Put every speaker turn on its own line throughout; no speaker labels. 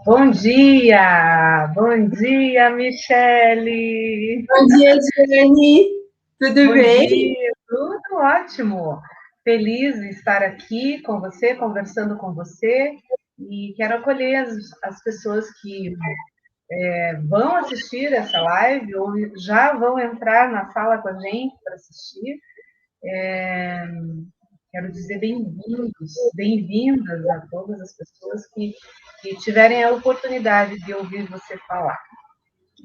Bom dia, Michele.
Bom dia, Jenny. Tudo bem?
Bom dia, tudo ótimo. Feliz de estar aqui com você, conversando com você, e quero acolher as pessoas que vão assistir essa live ou já vão entrar na sala com a gente para assistir. Quero dizer bem-vindos, bem-vindas a todas as pessoas que tiverem a oportunidade de ouvir você falar.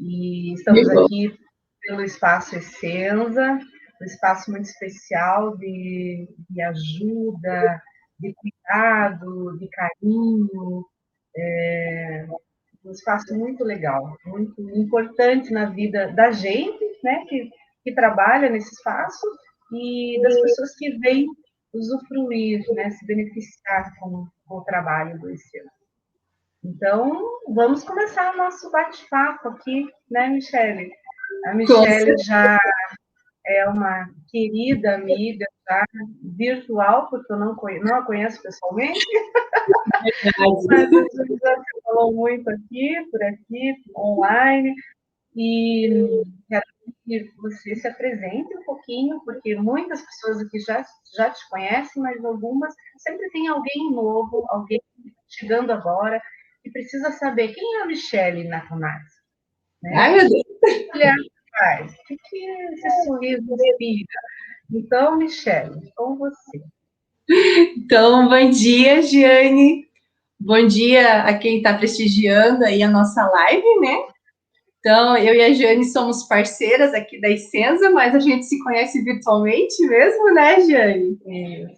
E estamos aqui pelo Espaço Essenza, um espaço muito especial de ajuda, de cuidado, de carinho, um espaço muito legal, muito importante na vida da gente, né, que trabalha nesse espaço, e das pessoas que vêm usufruir, né, se beneficiar com o trabalho do Essenza. Então, vamos começar o nosso bate-papo aqui, né, Michele? A Michele já é uma querida amiga, já virtual, porque eu não a conheço pessoalmente, mas a gente já falou muito por aqui, online, e quero que você se apresente um pouquinho, porque muitas pessoas aqui já te conhecem, mas algumas sempre tem alguém novo, alguém chegando agora, que precisa saber quem é a Michele Nakamatsu, né?
Ai, meu Deus.
O que a mulher faz? O que esse sorriso inspira? Então, Michele, com você.
Então, bom dia, Giane. Bom dia a quem está prestigiando aí a nossa live, né? Então, eu e a Giane somos parceiras aqui da Essenza, mas a gente se conhece virtualmente mesmo, né, Giane?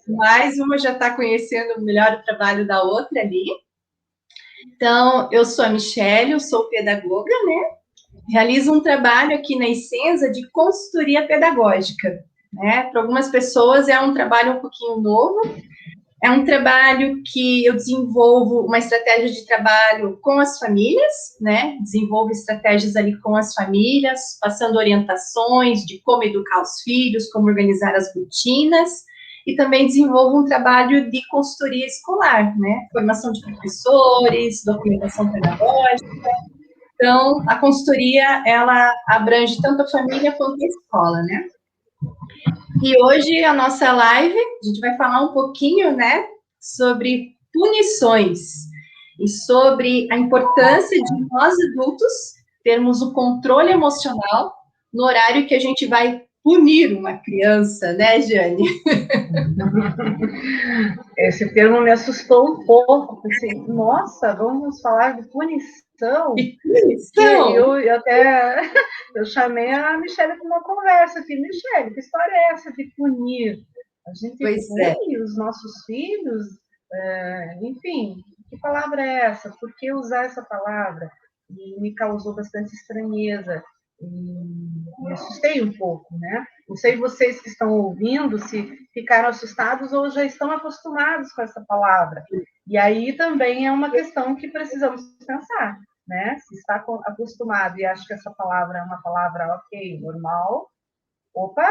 Mas uma já está conhecendo melhor o trabalho da outra ali. Então, eu sou a Michele, eu sou pedagoga, né? Realizo um trabalho aqui na Essenza de consultoria pedagógica, né? Para algumas pessoas é um trabalho um pouquinho novo, é um trabalho que eu desenvolvo uma estratégia de trabalho com as famílias, né? Desenvolvo estratégias ali com as famílias, passando orientações de como educar os filhos, como organizar as rotinas, e também desenvolvo um trabalho de consultoria escolar, né? Formação de professores, documentação pedagógica. Então, a consultoria, ela abrange tanto a família quanto a escola, né? E hoje, a nossa live, a gente vai falar um pouquinho, né, sobre punições e sobre a importância de nós adultos termos o controle emocional no horário que a gente vai punir uma criança, né, Jane?
Esse termo me assustou um pouco. Pensei, nossa, vamos falar de punição? Eu até eu chamei a Michele para uma conversa aqui. Michele, que história é essa de punir? A gente pune os nossos filhos? Enfim, que palavra é essa? Por que usar essa palavra? E me causou bastante estranheza. E me assustei um pouco, né? Não sei vocês que estão ouvindo se ficaram assustados ou já estão acostumados com essa palavra. E aí também é uma questão que precisamos pensar, né? Se está acostumado e acha que essa palavra é uma palavra ok, normal, opa,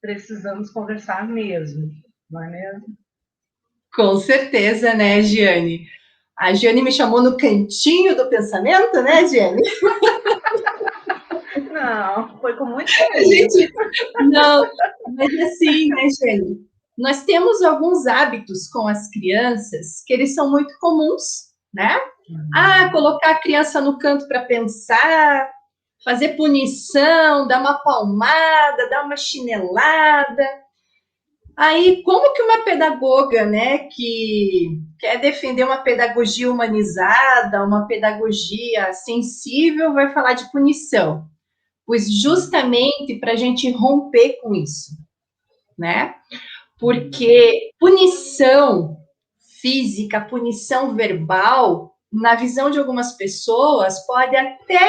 precisamos conversar mesmo, não é mesmo?
Com certeza, né, Giane? A Giane me chamou no cantinho do pensamento, né, Giane?
Não, foi com muito carinho.
Não, mas assim, né, Giane? Nós temos alguns hábitos com as crianças que eles são muito comuns, né? Colocar a criança no canto para pensar, fazer punição, dar uma palmada, dar uma chinelada. Aí, como que uma pedagoga, né, que quer defender uma pedagogia humanizada, uma pedagogia sensível, vai falar de punição? Pois justamente para a gente romper com isso, né? Porque punição física, punição verbal, na visão de algumas pessoas, pode até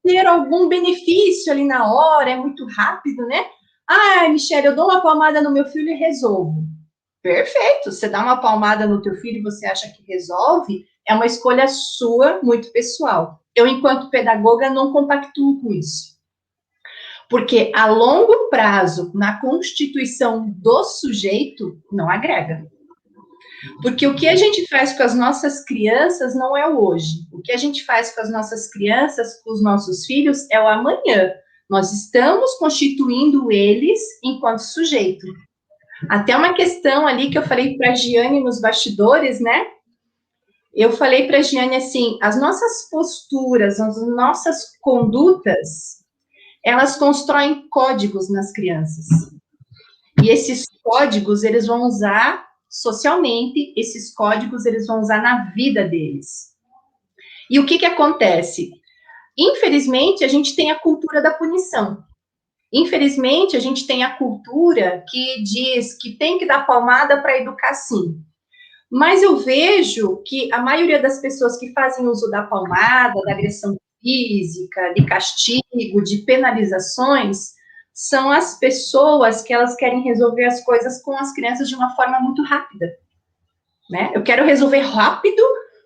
ter algum benefício ali na hora, é muito rápido, né? Michele, eu dou uma palmada no meu filho e resolvo. Perfeito, você dá uma palmada no teu filho e você acha que resolve, é uma escolha sua, muito pessoal. Eu, enquanto pedagoga, não compactuo com isso. Porque a longo prazo, na constituição do sujeito, não agrega. Porque o que a gente faz com as nossas crianças não é o hoje. O que a gente faz com as nossas crianças, com os nossos filhos, é o amanhã. Nós estamos constituindo eles enquanto sujeito. Até uma questão ali que eu falei para a Giane nos bastidores, né? Eu falei para a Giane assim, as nossas posturas, as nossas condutas, elas constroem códigos nas crianças. E esses códigos, eles vão usar socialmente, esses códigos, eles vão usar na vida deles. E o que acontece? Infelizmente, a gente tem a cultura da punição. Infelizmente, a gente tem a cultura que diz que tem que dar palmada para educar sim. Mas eu vejo que a maioria das pessoas que fazem uso da palmada, da agressão física, de castigo, de penalizações, são as pessoas que elas querem resolver as coisas com as crianças de uma forma muito rápida, né? Eu quero resolver rápido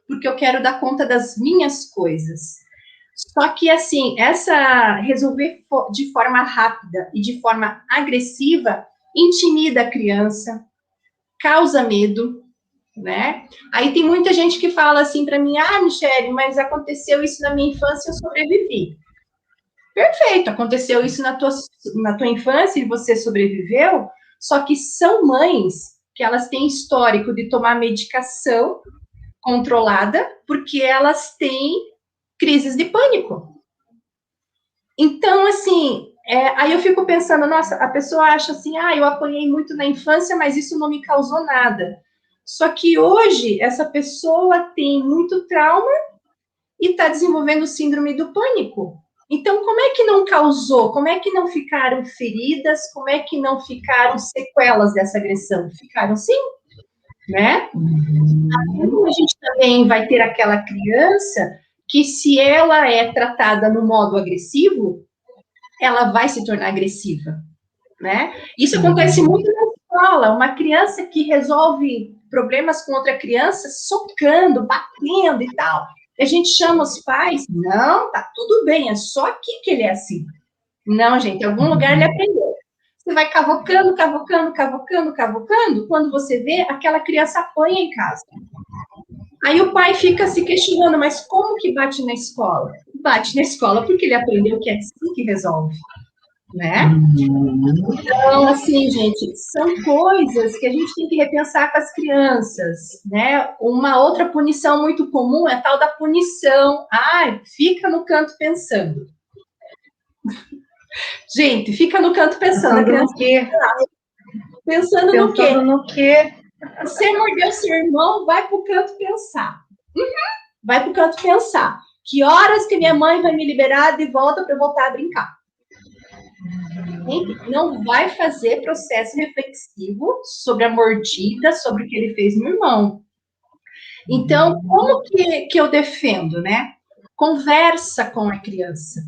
porque eu quero dar conta das minhas coisas. Só que, assim, resolver de forma rápida e de forma agressiva intimida a criança, causa medo, né? Aí tem muita gente que fala assim para mim, Michele, mas aconteceu isso na minha infância e eu sobrevivi. Perfeito, aconteceu isso na tua infância e você sobreviveu, só que são mães que elas têm histórico de tomar medicação controlada porque elas têm crises de pânico. Então, assim, aí eu fico pensando, nossa, a pessoa acha assim, eu apanhei muito na infância, mas isso não me causou nada. Só que hoje, essa pessoa tem muito trauma e está desenvolvendo síndrome do pânico. Então, como é que não causou? Como é que não ficaram feridas? Como é que não ficaram sequelas dessa agressão? Ficaram sim, né? Aí a gente também vai ter aquela criança que, se ela é tratada no modo agressivo, ela vai se tornar agressiva, né? Isso acontece muito na escola. Uma criança que resolve problemas com outra criança socando, batendo e tal. A gente chama os pais, não, tá tudo bem, é só aqui que ele é assim. Não, gente, em algum lugar ele aprendeu. Você vai cavocando, cavocando, cavocando, cavocando, quando você vê, aquela criança apanha em casa. Aí o pai fica se questionando, mas como que bate na escola? Bate na escola porque ele aprendeu que é assim que resolve, né? Então, assim, gente, são coisas que a gente tem que repensar com as crianças, né? Uma outra punição muito comum é a tal da punição. Fica no canto pensando. Gente, fica no canto pensando.
Pensando no quê?
Pensando no quê?
No quê?
Você mordeu seu irmão, vai pro canto pensar. Vai pro canto pensar. Que horas que minha mãe vai me liberar de volta para eu voltar a brincar? Não vai fazer processo reflexivo sobre a mordida, sobre o que ele fez no irmão. Então, como que eu defendo, né? Conversa com a criança.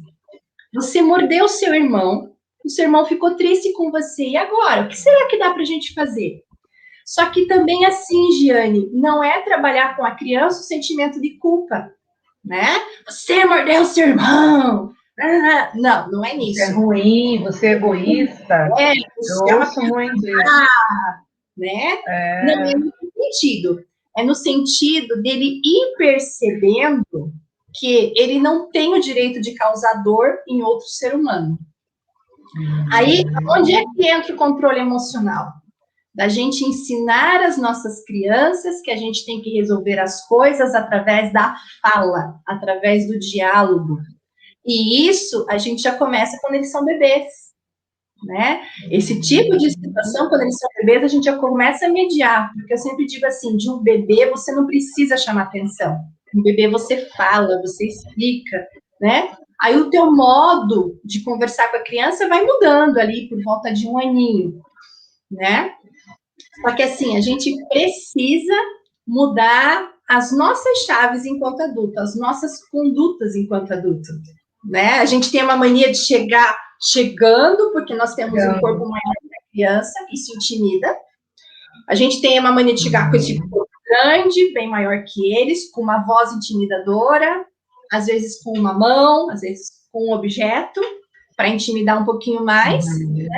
Você mordeu seu irmão ficou triste com você, e agora? O que será que dá para a gente fazer? Só que também assim, Giane, não é trabalhar com a criança o sentimento de culpa, né? Você mordeu seu irmão. Não é nisso.
Você é ruim, você é egoísta.
Você
Eu ouço muito isso.
Né? Não é no sentido. É no sentido dele ir percebendo que ele não tem o direito de causar dor em outro ser humano. Aí, onde é que entra o controle emocional? Da gente ensinar as nossas crianças que a gente tem que resolver as coisas através da fala, através do diálogo. E isso a gente já começa quando eles são bebês, né? Esse tipo de situação, quando eles são bebês, a gente já começa a mediar, porque eu sempre digo assim, de um bebê você não precisa chamar atenção. Um bebê você fala, você explica, né? Aí o teu modo de conversar com a criança vai mudando ali por volta de 1 aninho, né? Só que assim, a gente precisa mudar as nossas chaves enquanto adulto, as nossas condutas enquanto adulto, né? A gente tem uma mania de chegar chegando, porque nós temos um corpo maior que a criança, isso intimida. A gente tem uma mania de chegar com esse corpo grande, bem maior que eles, com uma voz intimidadora, às vezes com uma mão, às vezes com um objeto, para intimidar um pouquinho mais, né?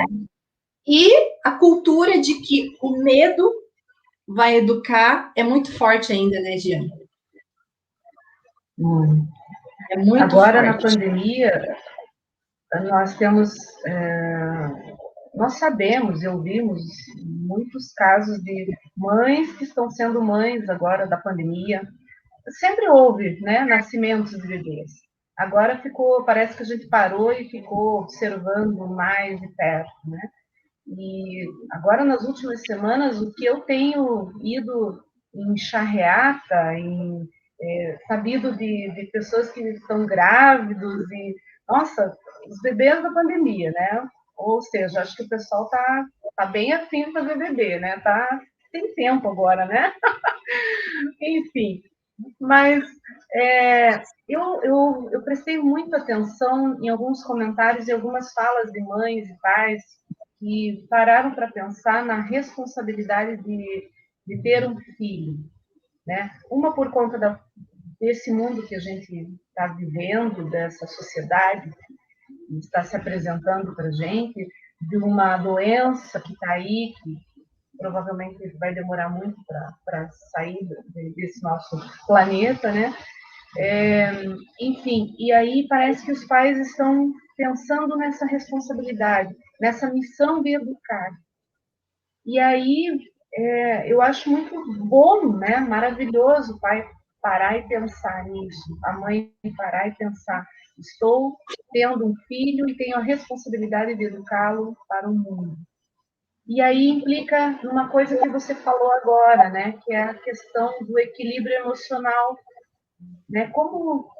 E a cultura de que o medo vai educar é muito forte ainda, né, Giane? É muito
Agora,
forte.
na pandemia, nós temos, nós sabemos e ouvimos muitos casos de mães que estão sendo mães agora da pandemia. Sempre houve, né, nascimentos de bebês. Agora ficou, parece que a gente parou e ficou observando mais de perto, né? E agora, nas últimas semanas, o que eu tenho ido em charreata, sabido de pessoas que estão grávidos, e, nossa, os bebês da pandemia, né? Ou seja, acho que o pessoal tá bem afim de fazer bebê, né? Tem tempo agora, né? Enfim, mas eu prestei muita atenção em alguns comentários e algumas falas de mães e pais que pararam para pensar na responsabilidade de ter um filho, né? Uma por conta desse mundo que a gente está vivendo, dessa sociedade que está se apresentando para a gente, de uma doença que está aí, que provavelmente vai demorar muito para sair desse nosso planeta, né? Enfim, e aí parece que os pais estão pensando nessa responsabilidade, nessa missão de educar. E aí eu acho muito bom, né? Maravilhoso o pai parar e pensar nisso, a mãe parar e pensar, estou tendo um filho e tenho a responsabilidade de educá-lo para o mundo. E aí implica numa coisa que você falou agora, né? Que é a questão do equilíbrio emocional, né? Como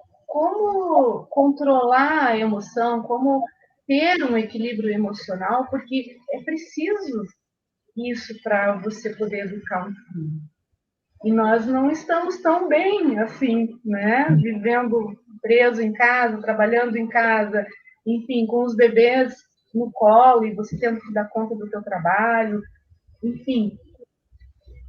controlar a emoção, como ter um equilíbrio emocional, porque é preciso isso para você poder educar um filho. E nós não estamos tão bem assim, né? Vivendo preso em casa, trabalhando em casa, enfim, com os bebês no colo e você tendo que dar conta do seu trabalho, enfim,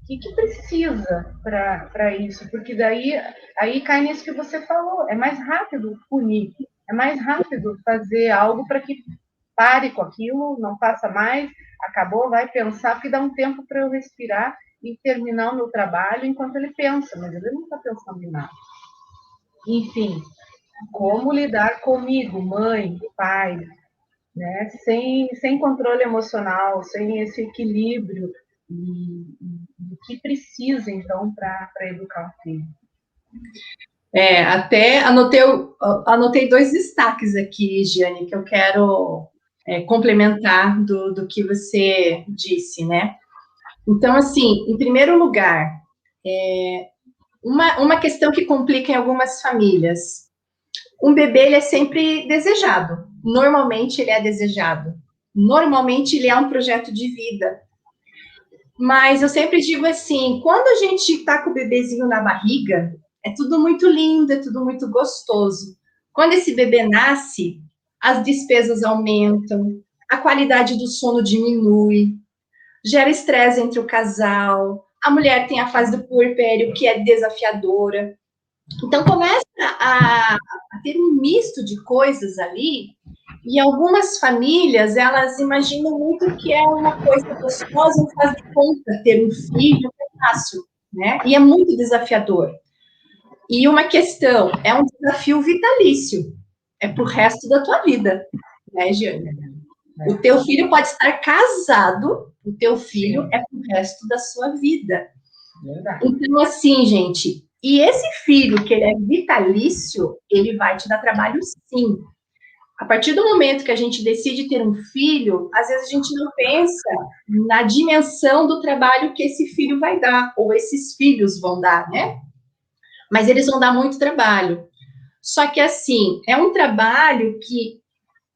o que precisa para isso? Porque daí aí cai nisso que você falou, é mais rápido punir, é mais rápido fazer algo para que pare com aquilo, não faça mais, acabou, vai pensar, porque dá um tempo para eu respirar e terminar o meu trabalho enquanto ele pensa, mas ele não está pensando em nada. Enfim, como lidar comigo, mãe, pai, né? Sem controle emocional, sem esse equilíbrio e o que precisa, então, para educar o filho.
Até anotei dois destaques aqui, Giane, que eu quero complementar do que você disse, né? Então, assim, em primeiro lugar, uma questão que complica em algumas famílias. Um bebê, ele é sempre desejado. Normalmente, ele é desejado. Normalmente, ele é um projeto de vida. Mas eu sempre digo assim, quando a gente está com o bebezinho na barriga, é tudo muito lindo, é tudo muito gostoso. Quando esse bebê nasce, as despesas aumentam, a qualidade do sono diminui, gera estresse entre o casal, a mulher tem a fase do puerpério que é desafiadora. Então começa a ter um misto de coisas ali, e algumas famílias, elas imaginam muito que é uma coisa gostosa, não faz de conta ter um filho, é fácil, né? E é muito desafiador. E uma questão, é um desafio vitalício, é pro resto da tua vida, né, Giane? O teu filho pode estar casado, o teu filho é pro resto da sua vida. Então, assim, gente, e esse filho que ele é vitalício, ele vai te dar trabalho sim. A partir do momento que a gente decide ter um filho, às vezes a gente não pensa na dimensão do trabalho que esse filho vai dar, ou esses filhos vão dar, né? Mas eles vão dar muito trabalho. Só que, assim, é um trabalho que,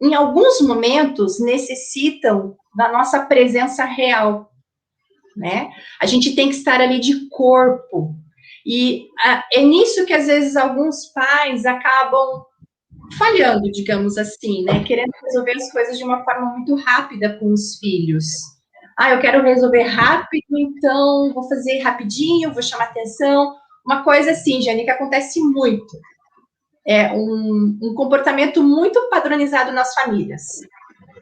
em alguns momentos, necessitam da nossa presença real, né? A gente tem que estar ali de corpo. E é nisso que, às vezes, alguns pais acabam falhando, digamos assim, né? Querendo resolver as coisas de uma forma muito rápida com os filhos. Eu quero resolver rápido, então vou fazer rapidinho, vou chamar atenção. Uma coisa assim, Jane, que acontece muito. é um comportamento muito padronizado nas famílias.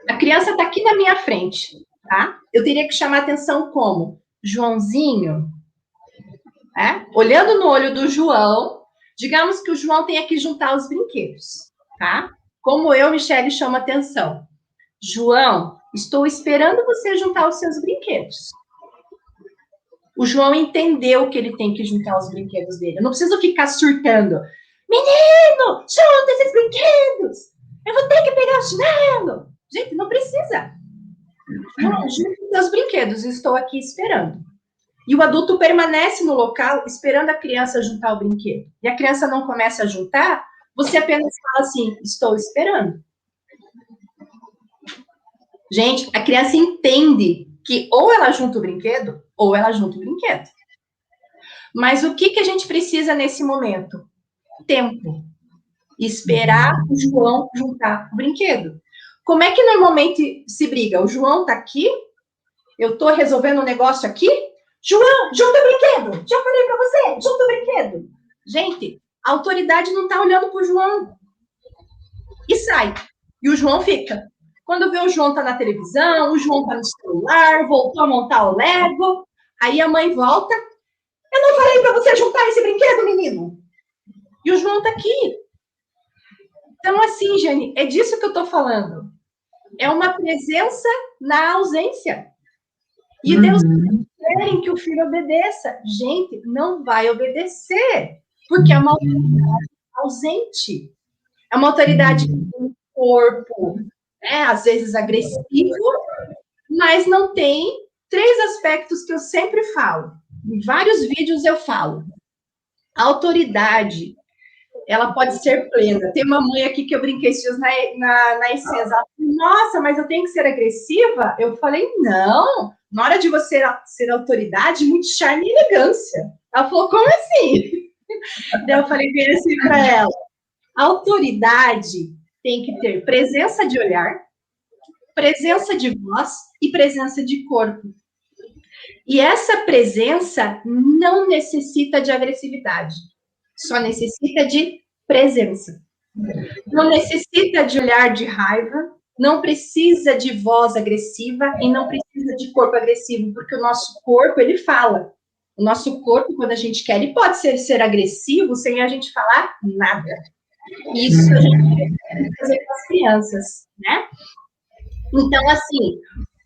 A criança está aqui na minha frente, tá? Eu teria que chamar atenção como? Joãozinho, né? Olhando no olho do João, digamos que o João tenha que juntar os brinquedos, tá? Como eu, Michele, chamo atenção. João, estou esperando você juntar os seus brinquedos. O João entendeu que ele tem que juntar os brinquedos dele. Eu não preciso ficar surtando. Menino, junta esses brinquedos! Eu vou ter que pegar o chinelo! Gente, não precisa. João, junta os seus brinquedos. Estou aqui esperando. E o adulto permanece no local esperando a criança juntar o brinquedo. E a criança não começa a juntar, você apenas fala assim, estou esperando. Gente, a criança entende que ou ela junta o brinquedo, ou ela junta o brinquedo. Mas o que a gente precisa nesse momento? Tempo. Esperar o João juntar o brinquedo. Como é que normalmente se briga? O João tá aqui, eu tô resolvendo um negócio aqui, João, junta o brinquedo! Já falei para você, junta o brinquedo! Gente, a autoridade não tá olhando pro João. E sai. E o João fica. Quando vê o João tá na televisão, o João tá no celular, voltou a montar o Lego, aí a mãe volta, eu não falei para você juntar esse brinquedo, menino? E o João tá aqui. Então, assim, Jane, é disso que eu tô falando. É uma presença na ausência. E Deus quer que o filho obedeça. Gente, não vai obedecer, porque é uma autoridade ausente. É uma autoridade que tem um corpo, né, às vezes agressivo, mas não tem 3 aspectos que eu sempre falo. Em vários vídeos eu falo. A autoridade, ela pode ser plena. Tem uma mãe aqui que eu brinquei esses dias na essência. Ela falou, nossa, mas eu tenho que ser agressiva? Eu falei, não. Na hora de você ser autoridade, muito charme e elegância. Ela falou, como assim? Daí eu falei bem assim para ela. A autoridade tem que ter presença de olhar, presença de voz e presença de corpo. E essa presença não necessita de agressividade, só necessita de presença. Não necessita de olhar de raiva, não precisa de voz agressiva e não precisa de corpo agressivo, porque o nosso corpo, ele fala. O nosso corpo, quando a gente quer, ele pode ser agressivo sem a gente falar nada. Isso a gente tem que fazer com as crianças, né? Então, assim,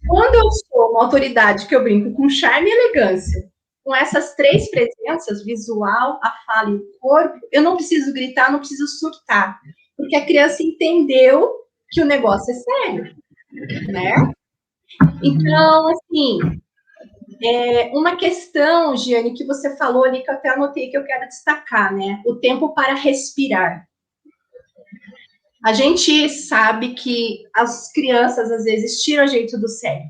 quando eu sou uma autoridade que eu brinco com charme e elegância, com essas 3 presenças, visual, a fala e o corpo, eu não preciso gritar, não preciso surtar, porque a criança entendeu que o negócio é sério, né? Então, assim, uma questão, Giane, que você falou ali, que eu até anotei que eu quero destacar, né? O tempo para respirar. A gente sabe que as crianças, às vezes, tiram a gente do sério.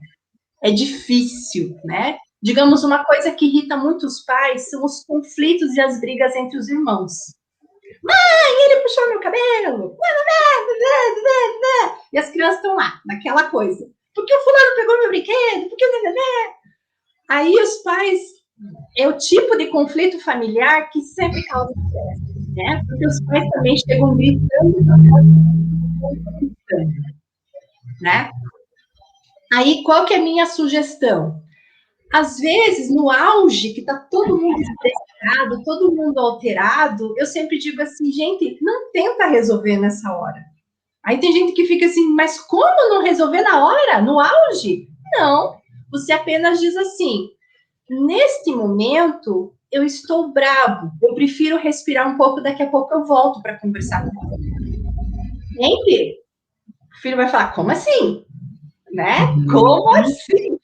É difícil, né? Digamos, uma coisa que irrita muito os pais são os conflitos e as brigas entre os irmãos. Mãe, ele puxou meu cabelo! E as crianças estão lá, naquela coisa. Por que o fulano pegou meu brinquedo? Por que... Aí os pais... É o tipo de conflito familiar que sempre causa estresse, né? Porque os pais também chegam gritando, né? Aí, qual que é a minha sugestão? Às vezes, no auge, que tá todo mundo estressado, todo mundo alterado, eu sempre digo assim, gente, não tenta resolver nessa hora. Aí tem gente que fica assim, mas como não resolver na hora, no auge? Não, você apenas diz assim, neste momento, eu estou bravo, eu prefiro respirar um pouco, daqui a pouco eu volto para conversar com você. Sempre, o filho vai falar, como assim? Né? Como assim?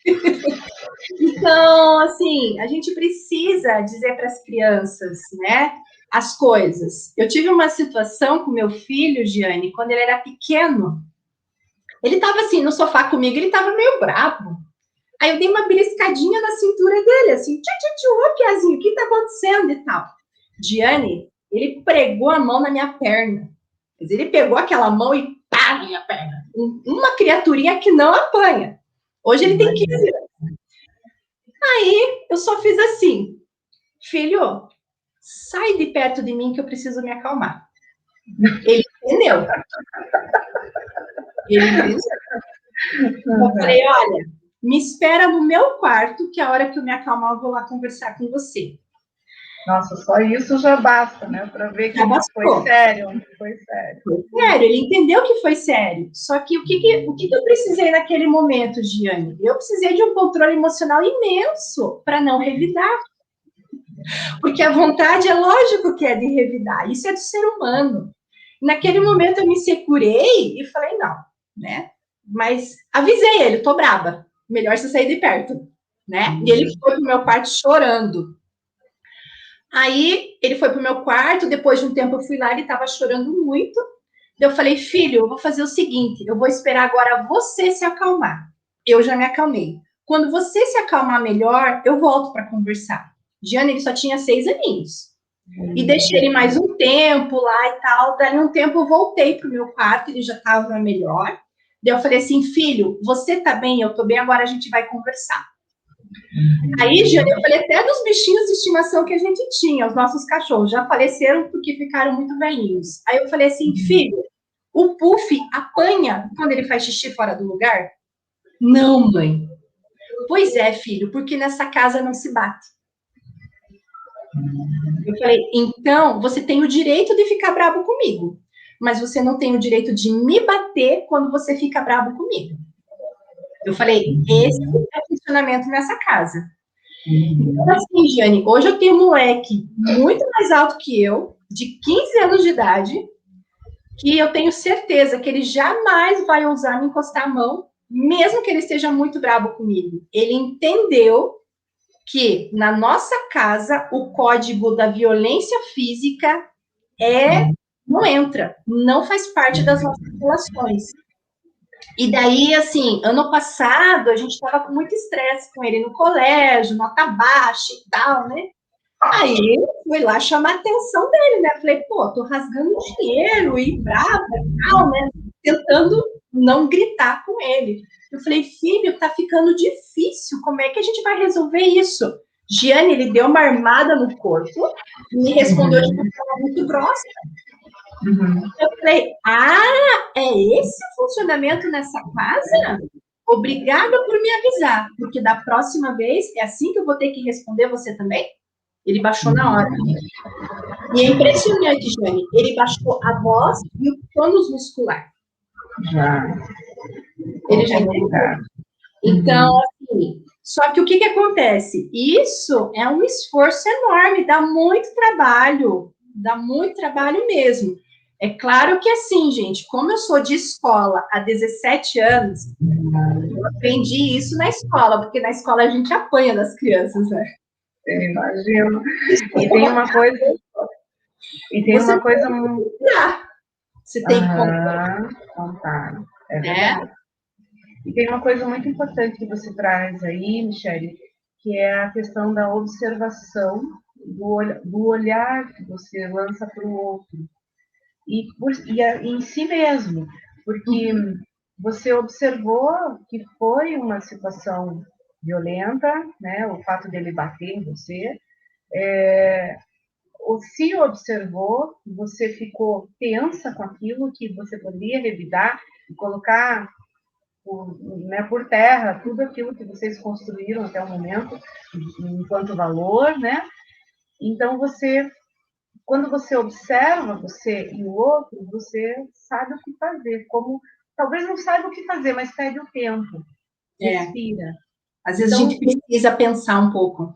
Então, assim, a gente precisa dizer para as crianças, né, as coisas. Eu tive uma situação com meu filho, Giane, quando ele era pequeno. Ele estava assim, no sofá comigo, ele estava meio bravo. Aí eu dei uma beliscadinha na cintura dele, assim, ô, Piazinho, o que está acontecendo e tal. Giane, ele pregou a mão na minha perna. Ele pegou aquela mão e pá na minha perna. Uma criaturinha que não apanha. Hoje ele tem 15 anos. Aí eu só fiz assim, filho, sai de perto de mim que eu preciso me acalmar. Ele entendeu. Ele entendeu. Eu falei, olha, me espera no meu quarto, que a hora que eu me acalmar, eu vou lá conversar com você.
Nossa, só isso já basta, né? Para ver que foi sério. Foi sério.
Foi sério, ele entendeu que foi sério. Só que o que eu precisei naquele momento, Giane? Eu precisei de um controle emocional imenso para não revidar. Porque a vontade é lógico que é de revidar, isso é do ser humano. Naquele momento eu me segurei e falei, não, né? Mas avisei ele, tô braba, melhor você sair de perto, né? E ele foi pro meu quarto chorando. Aí ele foi pro meu quarto, depois de um tempo eu fui lá, ele estava chorando muito. Eu falei, filho, eu vou fazer o seguinte, eu vou esperar agora você se acalmar. Eu já me acalmei. Quando você se acalmar melhor, eu volto para conversar. Giane, ele só tinha 6 aninhos. E deixei ele mais um tempo lá e tal. Daí um tempo eu voltei pro meu quarto, ele já estava melhor. Daí eu falei assim, filho, você tá bem? Eu tô bem, agora a gente vai conversar. Aí, Giane, eu falei até dos bichinhos de estimação que a gente tinha, os nossos cachorros, já faleceram porque ficaram muito velhinhos. Aí eu falei assim, filho, o Puff apanha quando ele faz xixi fora do lugar? Não, mãe. Pois é, filho, porque nessa casa não se bate. Eu falei, então você tem o direito de ficar bravo comigo, mas você não tem o direito de me bater quando você fica bravo comigo. Eu falei, esse é o funcionamento nessa casa. Então, assim, Giane, hoje eu tenho um moleque muito mais alto que eu, de 15 anos de idade, que eu tenho certeza que ele jamais vai ousar me encostar a mão, mesmo que ele esteja muito bravo comigo. Ele entendeu que na nossa casa o código da violência física não entra, não faz parte das nossas relações. E daí, assim, ano passado, a gente estava com muito estresse com ele no colégio, nota baixa e tal, né? Aí eu fui lá chamar a atenção dele, né? Falei, pô, tô rasgando dinheiro e brava e tal, né? Tentando não gritar com ele. Eu falei, filho, tá ficando difícil, como é que a gente vai resolver isso? Giane, ele deu uma armada no corpo, me respondeu de uma forma muito grossa. Eu falei, é esse o funcionamento nessa casa? Obrigada por me avisar, porque da próxima vez é assim que eu vou ter que responder você também? Ele baixou na hora. E é impressionante, Jane. Ele baixou a voz e o tônus muscular.
Já.
Ele já entendeu. Então, assim, só que o que acontece? Isso é um esforço enorme, dá muito trabalho mesmo. É claro que assim, gente, como eu sou de escola há 17 anos, eu aprendi isso na escola, porque na escola a gente apanha das crianças, né?
Eu imagino. E tem uma coisa.
Você tem que
contar. É verdade. E tem uma coisa muito importante que você traz aí, Michele, que é a questão da observação, do olhar que você lança para o outro. E em si mesmo, porque você observou que foi uma situação violenta, né? O fato dele bater em você, ou se observou, você ficou tensa com aquilo que você poderia revidar e colocar por terra tudo aquilo que vocês construíram até o momento, enquanto valor, né? Então, quando você observa você e o outro, você sabe o que fazer. Como talvez não saiba o que fazer, mas perde o tempo, respira.
Às vezes então, a gente precisa pensar um pouco.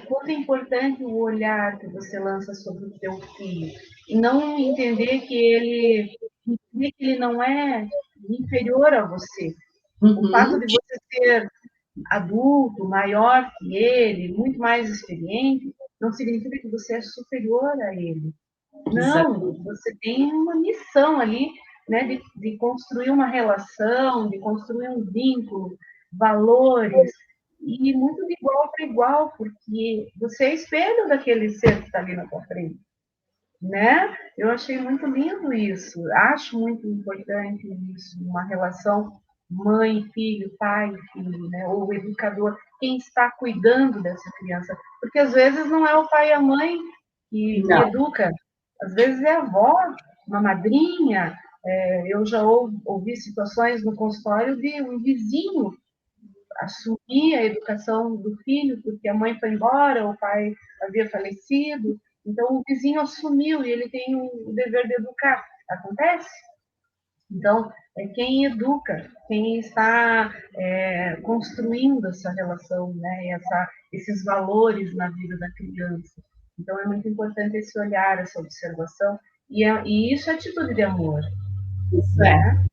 Quanto é importante o olhar que você lança sobre o teu filho. E não entender que ele não é inferior a você. O fato de você ser adulto, maior que ele, muito mais experiente, não significa que você é superior a ele. Não, você tem uma missão ali, né, de construir uma relação, de construir um vínculo, valores, e muito de igual para igual, porque você é espelho daquele ser que está ali na tua frente, né? Eu achei muito lindo isso, acho muito importante isso, uma relação mãe, filho, pai, filho, né? Ou o educador, quem está cuidando dessa criança, porque às vezes não é o pai e a mãe que educa, Às vezes é a avó, uma madrinha. Eu já ouvi situações no consultório de um vizinho assumir a educação do filho, porque a mãe foi embora, o pai havia falecido, então o vizinho assumiu e ele tem o dever de educar. Acontece? Então, é quem educa, quem está construindo essa relação, né, esses valores na vida da criança. Então, é muito importante esse olhar, essa observação, e isso é atitude de amor,
Isso é.
né?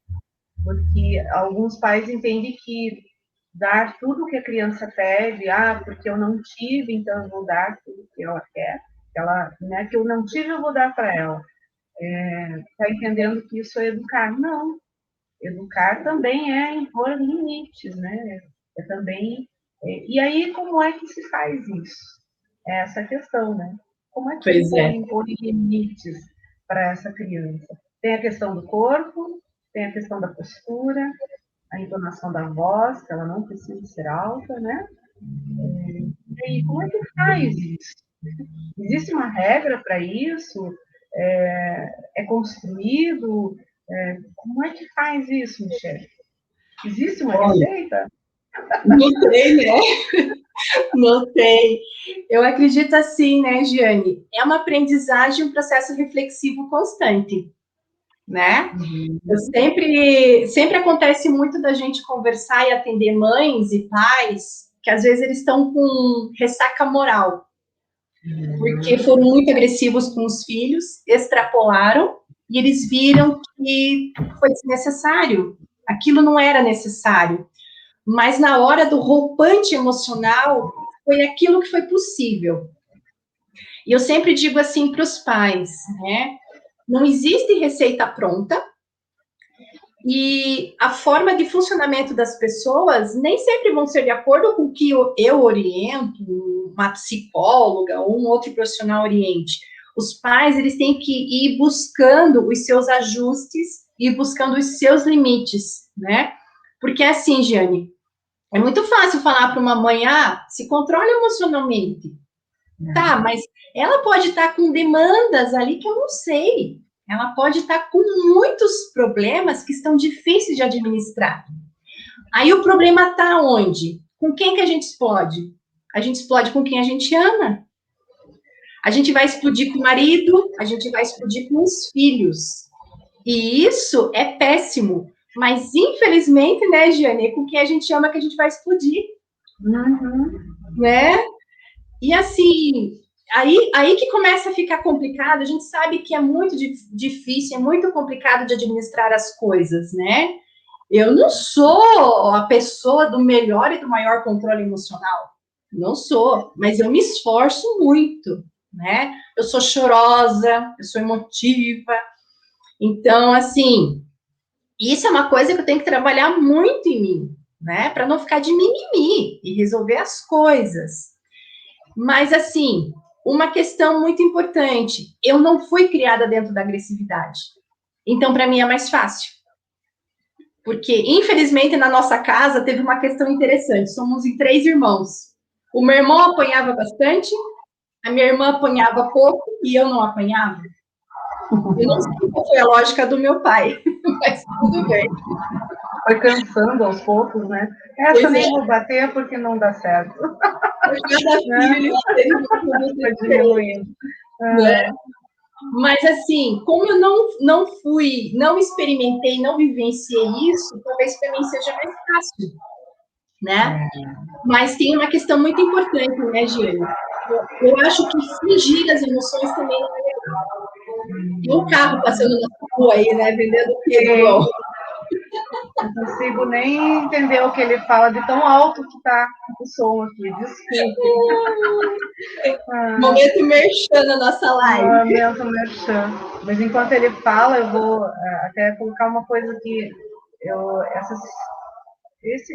Porque alguns pais entendem que dar tudo que a criança pede, porque eu não tive, então eu vou dar tudo que ela quer, né, que eu não tive, eu vou dar para ela. Está entendendo que isso é educar? Não. Educar também é impor limites, né? É também. E aí, como é que se faz isso? É essa questão, né? Como é que se
Pois é.
impõe limites para essa criança? Tem a questão do corpo, tem a questão da postura, a entonação da voz, que ela não precisa ser alta, né? E aí, como é que faz isso? Existe uma regra para isso? É construído? Como é que faz isso, Michelle? Existe uma
Olha,
receita?
não tem, né? Não tem. Eu acredito assim, né, Giane? É uma aprendizagem, um processo reflexivo constante, né? Eu
Uhum.
sempre acontece muito da gente conversar e atender mães e pais que às vezes eles estão com ressaca moral, porque foram muito agressivos com os filhos, extrapolaram e eles viram que foi desnecessário. Aquilo não era necessário. Mas na hora do rompante emocional, foi aquilo que foi possível. E eu sempre digo assim para os pais, né? Não existe receita pronta e a forma de funcionamento das pessoas nem sempre vão ser de acordo com o que eu oriento, uma psicóloga ou um outro profissional oriente. Os pais, eles têm que ir buscando os seus ajustes e buscando os seus limites, né? Porque assim, Giane, é muito fácil falar para uma mãe, se controle emocionalmente. Tá, mas ela pode estar com demandas ali que eu não sei. Ela pode estar com muitos problemas que estão difíceis de administrar. Aí o problema está onde? Com quem que a gente explode? A gente explode com quem a gente ama. A gente vai explodir com o marido, a gente vai explodir com os filhos. E isso é péssimo. Mas, infelizmente, né, Giane, é com quem a gente ama que a gente vai explodir,
Uhum.
né? E assim, aí que começa a ficar complicado, a gente sabe que é muito difícil, é muito complicado de administrar as coisas, né? Eu não sou a pessoa do melhor e do maior controle emocional, não sou, mas eu me esforço muito, né? Eu sou chorosa, eu sou emotiva, então, assim, isso é uma coisa que eu tenho que trabalhar muito em mim, né? Para não ficar de mimimi e resolver as coisas. Mas, assim, uma questão muito importante: eu não fui criada dentro da agressividade. Então, para mim, é mais fácil. Porque, infelizmente, na nossa casa teve uma questão interessante. Somos em 3 irmãos. O meu irmão apanhava bastante, a minha irmã apanhava pouco e eu não apanhava. Eu não sei qual foi a lógica do meu pai, mas tudo bem.
Foi cansando aos poucos, né? Essa
Pois é,
nem vou bater porque não dá certo.
por cada
Né?
filho eles têm uma conduta
Foi
diferente,
diminuindo.
né?
Ah,
Mas, assim, como eu não experimentei, não vivenciei isso, talvez para mim seja mais fácil, né? Mas tem uma questão muito importante, né, Giane? Eu acho que fingir as emoções também não é legal. Tem um carro passando na rua aí, né, vendendo o quê de bom?
não consigo nem entender o que ele fala de tão alto que tá o som aqui. Desculpe. Ah,
Momento merchan na nossa live.
Momento merchan. Mas enquanto ele fala, eu vou até colocar uma coisa que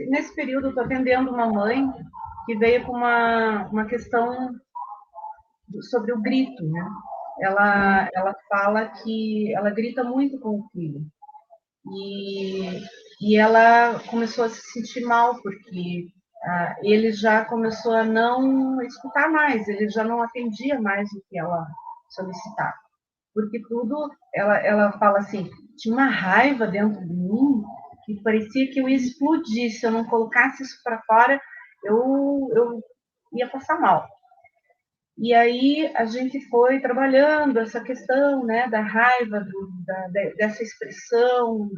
nesse período eu estou atendendo uma mãe que veio com uma questão sobre o grito, né? Ela fala que ela grita muito com o filho. E, e ela começou a se sentir mal, porque ele já começou a não escutar mais, ele já não atendia mais o que ela solicitava. porque tudo, ela fala assim, tinha uma raiva dentro de mim que parecia que eu ia explodir, se eu não colocasse isso para fora, eu ia passar mal. E aí a gente foi trabalhando essa questão, né, da raiva, dessa expressão,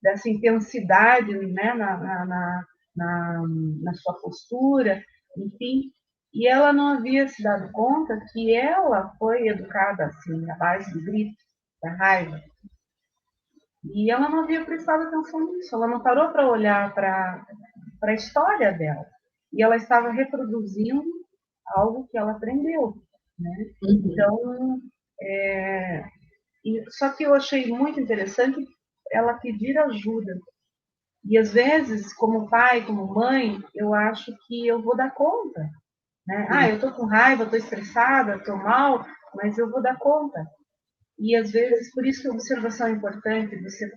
dessa intensidade, né, na sua postura, enfim. E ela não havia se dado conta que ela foi educada assim, à base do grito, da raiva. E ela não havia prestado atenção nisso, ela não parou para olhar para a história dela. E ela estava reproduzindo algo que ela aprendeu, né? Então, só que eu achei muito interessante ela pedir ajuda. E às vezes, como pai, como mãe, eu acho que eu vou dar conta, né? Eu estou com raiva, estou estressada, estou mal, mas eu vou dar conta. E às vezes, por isso que a observação é importante, você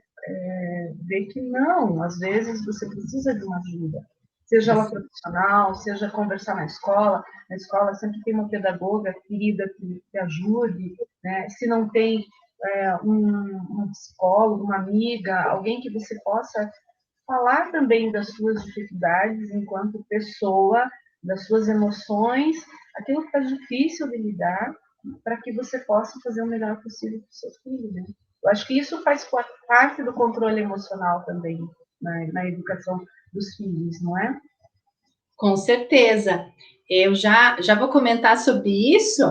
ver que não, às vezes você precisa de uma ajuda, seja ela profissional, seja conversar na escola sempre tem uma pedagoga querida que ajude, né? Se não tem um psicólogo, uma amiga, alguém que você possa falar também das suas dificuldades enquanto pessoa, das suas emoções, aquilo que está difícil de lidar, para que você possa fazer o melhor possível para o seu filho, né? Eu acho que isso faz parte do controle emocional também, na educação dos filhos, não é?
Com certeza. Eu já vou comentar sobre isso,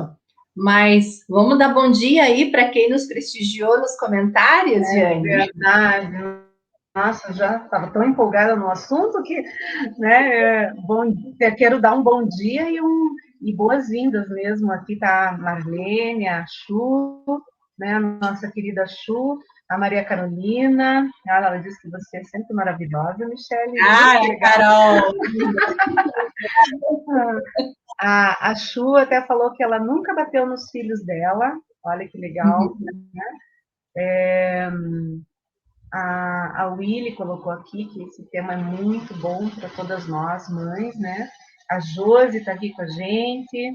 mas vamos dar bom dia aí para quem nos prestigiou nos comentários, Jane.
É verdade. Nossa, já estava tão empolgada no assunto que, né, quero dar um bom dia e boas-vindas mesmo. Aqui está a Marlene, a Chu, né, a nossa querida Chu, a Maria Carolina. Ela disse que você é sempre maravilhosa, Michele.
Carol!
A Chu até falou que ela nunca bateu nos filhos dela. Olha que legal, né? A Willy colocou aqui que esse tema é muito bom para todas nós, mães, né? A Josi está aqui com a gente,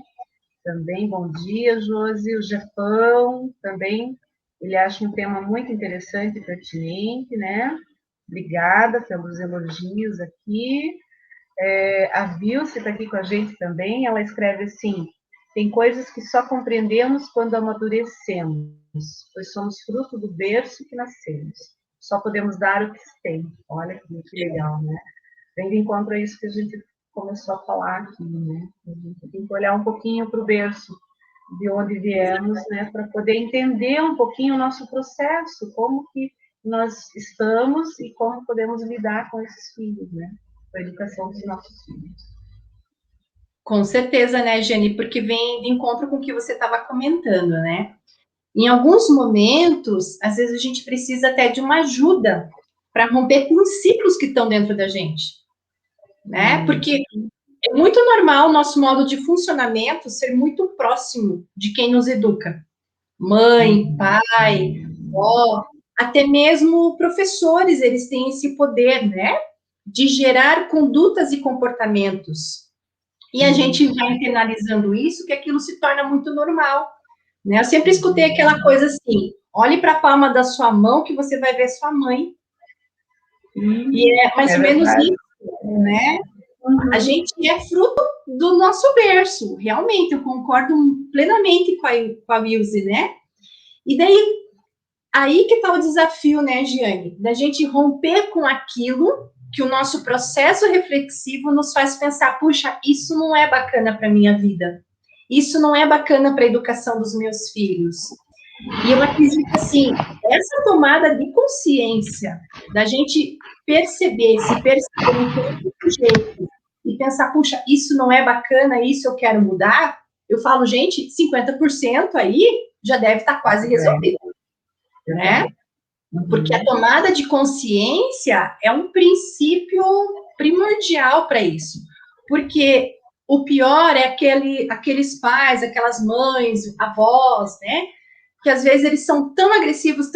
também, bom dia, Josi. O Jefão também, ele acha um tema muito interessante e pertinente, né? Obrigada pelos elogios aqui. A Vilce está aqui com a gente também, ela escreve assim, tem coisas que só compreendemos quando amadurecemos, pois somos fruto do berço que nascemos. Só podemos dar o que se tem. Olha que legal, né? Vem de encontro a isso que a gente começou a falar aqui, né? A gente tem que olhar um pouquinho para o berço, de onde viemos, né? Para poder entender um pouquinho o nosso processo, como que nós estamos e como podemos lidar com esses filhos, né? Com a educação dos nossos filhos.
Com certeza, né, Jane? Porque vem de encontro com o que você estava comentando, né? Em alguns momentos, às vezes a gente precisa até de uma ajuda para romper com os ciclos que estão dentro da gente, né? Porque é muito normal o nosso modo de funcionamento ser muito próximo de quem nos educa. Mãe, pai, avó, até mesmo professores, eles têm esse poder, né? De gerar condutas e comportamentos. E a gente vai internalizando isso, que aquilo se torna muito normal. Né? Eu sempre escutei aquela coisa assim, olhe para a palma da sua mão que você vai ver sua mãe. E é mais ou menos isso, né? A gente é fruto do nosso berço, realmente, eu concordo plenamente com a Wilze, né? E daí, aí que está o desafio, né, Giane? Da gente romper com aquilo que o nosso processo reflexivo nos faz pensar, puxa, isso não é bacana para a minha vida. Isso não é bacana para a educação dos meus filhos. E eu acredito assim, essa tomada de consciência, da gente se perceber enquanto sujeito, e pensar, puxa, isso não é bacana, isso eu quero mudar, eu falo, gente, 50% aí já deve estar quase resolvido, né? Porque a tomada de consciência é um princípio primordial para isso. Porque o pior é aqueles pais, aquelas mães, avós, né? Que às vezes eles são tão agressivos,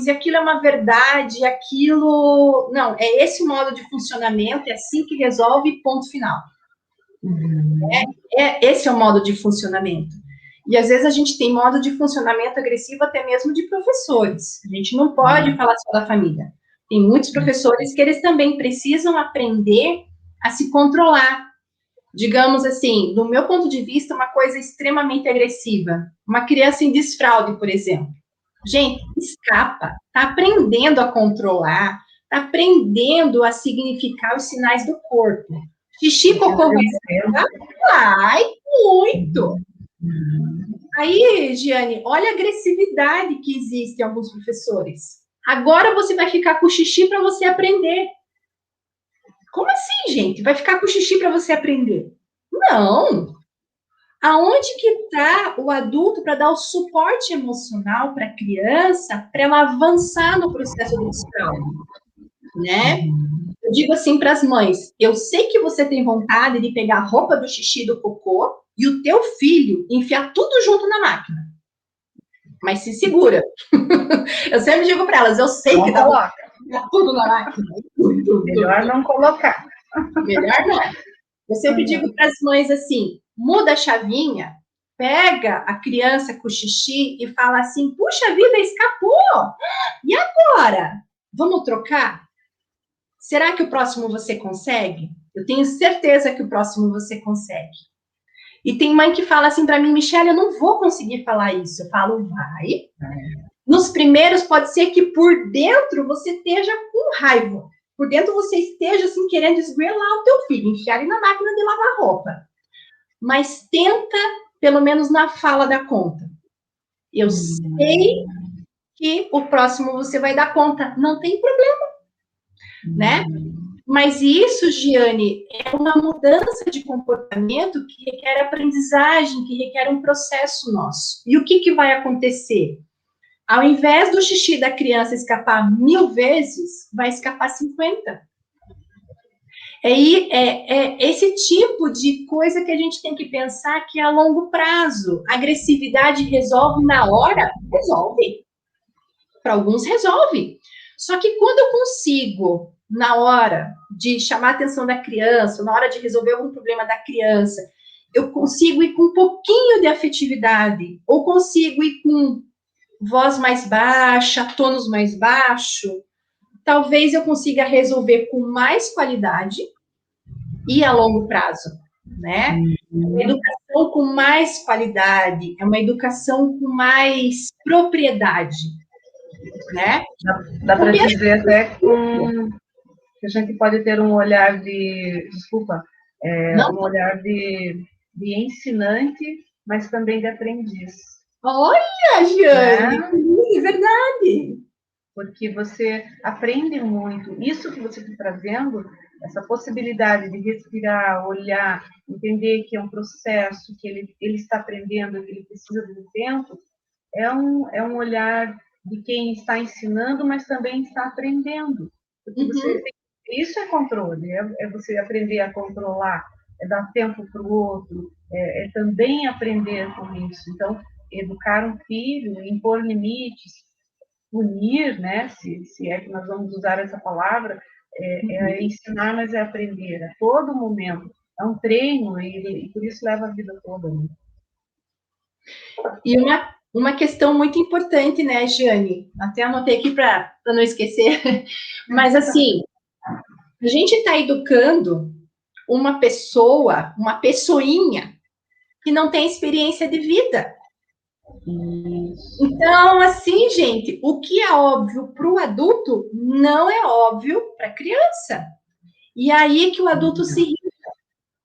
e aquilo é uma verdade, aquilo... Não, é esse modo de funcionamento, é assim que resolve, ponto final. Esse é o modo de funcionamento. E às vezes a gente tem modo de funcionamento agressivo até mesmo de professores. A gente não pode falar só da família. Tem muitos professores que eles também precisam aprender a se controlar. Digamos assim, do meu ponto de vista, uma coisa extremamente agressiva. Uma criança em desfraude, por exemplo. Gente, escapa, está aprendendo a controlar, está aprendendo a significar os sinais do corpo. Xixi, cocô, vai muito. Aí, Giane, olha a agressividade que existe em alguns professores. Agora você vai ficar com o xixi para você aprender. Como assim, gente? Vai ficar com o xixi para você aprender? Não. Aonde que está o adulto para dar o suporte emocional para a criança, para ela avançar no processo do desfraude, né? Eu digo assim para as mães, eu sei que você tem vontade de pegar a roupa do xixi do cocô e o teu filho enfiar tudo junto na máquina. Mas se segura. Eu sempre digo para elas, eu sei que dá pra enfiar tudo na máquina.
Melhor não colocar.
Melhor não. Eu sempre digo para as mães assim, muda a chavinha, pega a criança com o xixi e fala assim, puxa vida, escapou! E agora? Vamos trocar? Será que o próximo você consegue? Eu tenho certeza que o próximo você consegue. E tem mãe que fala assim para mim, Michelle, eu não vou conseguir falar isso. Eu falo, vai. Nos primeiros, pode ser que por dentro você esteja com raiva. Por dentro você esteja assim, querendo esguelar o teu filho, enfiar ele na máquina de lavar roupa. Mas tenta, pelo menos na fala, dar conta. Eu sei que o próximo você vai dar conta. Não tem problema, né? Mas isso, Giane, é uma mudança de comportamento que requer aprendizagem, que requer um processo nosso. E o que vai acontecer? Ao invés do xixi da criança escapar 1000 vezes, vai escapar 50. É esse tipo de coisa que a gente tem que pensar que é a longo prazo. A agressividade resolve na hora? Resolve. Para alguns, resolve. Só que quando eu consigo, na hora de chamar a atenção da criança, na hora de resolver algum problema da criança, eu consigo ir com um pouquinho de afetividade, ou consigo ir com voz mais baixa, tônus mais baixo, talvez eu consiga resolver com mais qualidade e a longo prazo, né? Uma educação com mais qualidade, é uma educação com mais propriedade, né?
Dá para dizer até que a gente pode ter um olhar um olhar de ensinante, mas também de aprendiz.
Olha, Giane, é verdade.
Porque você aprende muito. Isso que você está trazendo, essa possibilidade de respirar, olhar, entender que é um processo, que ele está aprendendo, que ele precisa do tempo, é um olhar de quem está ensinando, mas também está aprendendo. Porque isso é controle, é você aprender a controlar, é dar tempo para o outro, é também aprender com isso. Então, educar um filho, impor limites, punir, né? Se é que nós vamos usar essa palavra, é ensinar, mas é aprender a todo momento. É um treino e por isso leva a vida toda. Né?
E uma questão muito importante, né, Giane? Até anotei aqui para não esquecer. Mas, assim, a gente está educando uma pessoa, uma pessoinha, que não tem experiência de vida. Então, assim, gente, o que é óbvio para o adulto não é óbvio para a criança. E aí que o adulto se irrita.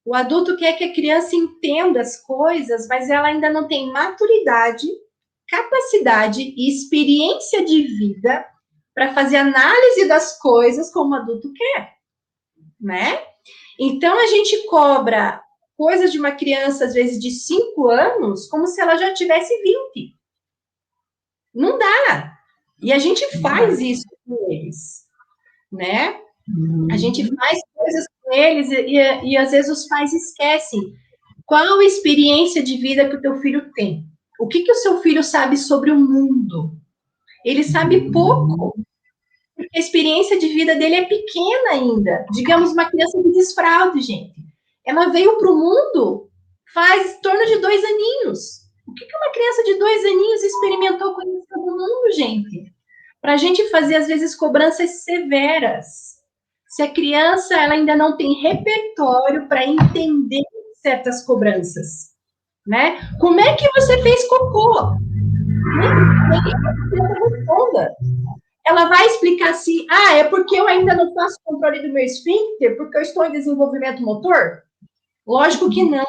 O adulto quer que a criança entenda as coisas, mas ela ainda não tem maturidade, capacidade e experiência de vida para fazer análise das coisas como o adulto quer, né? Então, a gente cobra coisas de uma criança, às vezes, de 5 anos, como se ela já tivesse 20. Não dá. E a gente faz isso com eles, né? A gente faz coisas com eles e às vezes os pais esquecem qual a experiência de vida que o teu filho tem. O que o seu filho sabe sobre o mundo? Ele sabe pouco, porque a experiência de vida dele é pequena ainda. Digamos, uma criança de desfraude, gente. Ela veio para o mundo faz em torno de 2 aninhos. O que uma criança de 2 aninhos experimentou conhecendo o mundo, gente? Para a gente fazer, às vezes, cobranças severas. Se a criança ela ainda não tem repertório para entender certas cobranças, né? Como é que você fez cocô? Nem responda. Ela vai explicar assim, é porque eu ainda não faço controle do meu esfíncter, porque eu estou em desenvolvimento motor? Lógico que não.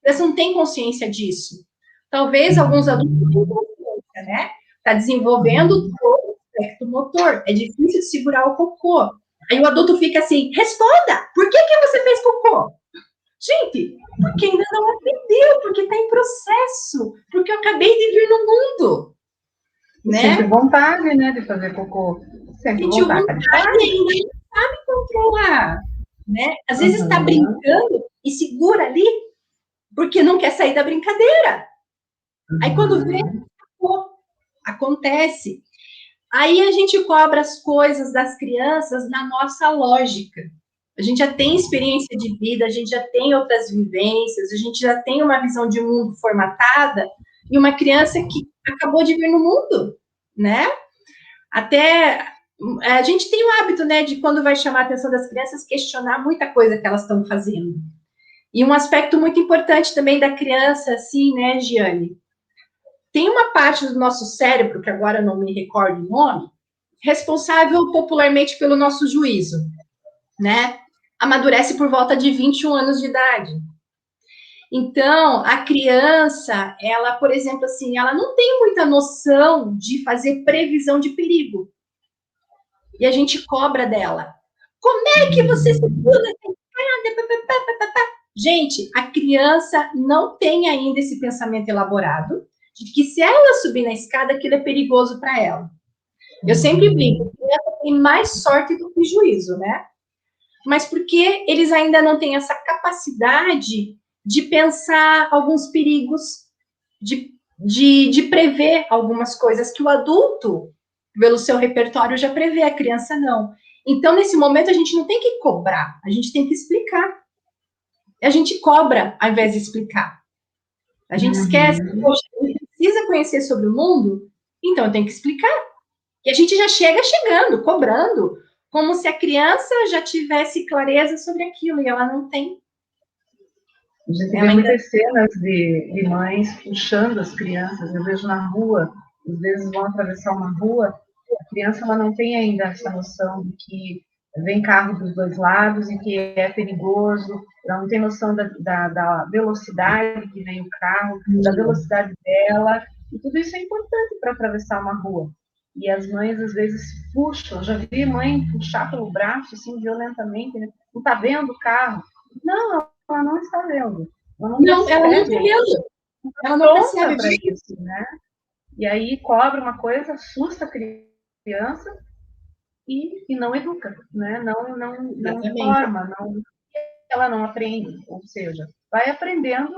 Você não tem consciência disso. Talvez alguns adultos tenham consciência, né? Está desenvolvendo todo o aspecto motor. É difícil de segurar o cocô. Aí o adulto fica assim, responda, por que você fez cocô? Gente, porque ainda não aprendeu, porque está em processo, porque eu acabei de vir no mundo, né?
Sempre vontade, né, de fazer cocô. Sempre
Sentiu
vontade.
vontade e ainda não sabe controlar, né? Às vezes está brincando e segura ali, porque não quer sair da brincadeira. Aí quando vê, acontece. Aí a gente cobra as coisas das crianças na nossa lógica. A gente já tem experiência de vida, a gente já tem outras vivências, a gente já tem uma visão de mundo formatada, e uma criança que acabou de vir no mundo, né? Até a gente tem o hábito, né, de quando vai chamar a atenção das crianças, questionar muita coisa que elas estão fazendo. E um aspecto muito importante também da criança, assim, né, Giane? Tem uma parte do nosso cérebro, que agora eu não me recordo o nome, responsável popularmente pelo nosso juízo, né? Amadurece por volta de 21 anos de idade. Então, a criança, ela, por exemplo, assim, ela não tem muita noção de fazer previsão de perigo. E a gente cobra dela. Como é que você se pula? Gente, a criança não tem ainda esse pensamento elaborado de que se ela subir na escada, aquilo é perigoso para ela. Eu sempre brinco, a criança tem mais sorte do que juízo, né? Mas porque eles ainda não têm essa capacidade de pensar alguns perigos, de prever algumas coisas que o adulto, pelo seu repertório, já prevê, a criança não. Então, nesse momento, a gente não tem que cobrar, a gente tem que explicar. A gente cobra ao invés de explicar. A gente esquece, poxa, a gente precisa conhecer sobre o mundo, então eu tenho que explicar. E a gente já chega chegando, cobrando, como se a criança já tivesse clareza sobre aquilo, e ela não tem.
A gente vê muitas cenas de mães puxando as crianças. Eu vejo na rua, às vezes vão atravessar uma rua, a criança ela não tem ainda essa noção de que vem carro dos dois lados e que é perigoso, ela não tem noção da velocidade que vem o carro, da velocidade dela, e tudo isso é importante para atravessar uma rua. E as mães, às vezes, puxam. Já vi mãe puxar pelo braço, assim, violentamente, né? Não está vendo o carro? Não, ela não está vendo.
Ela não está vendo.
Ela não percebe para isso, né? E aí cobra uma coisa, assusta a criança e não educa, né? Não forma, ela não aprende. Ou seja, vai aprendendo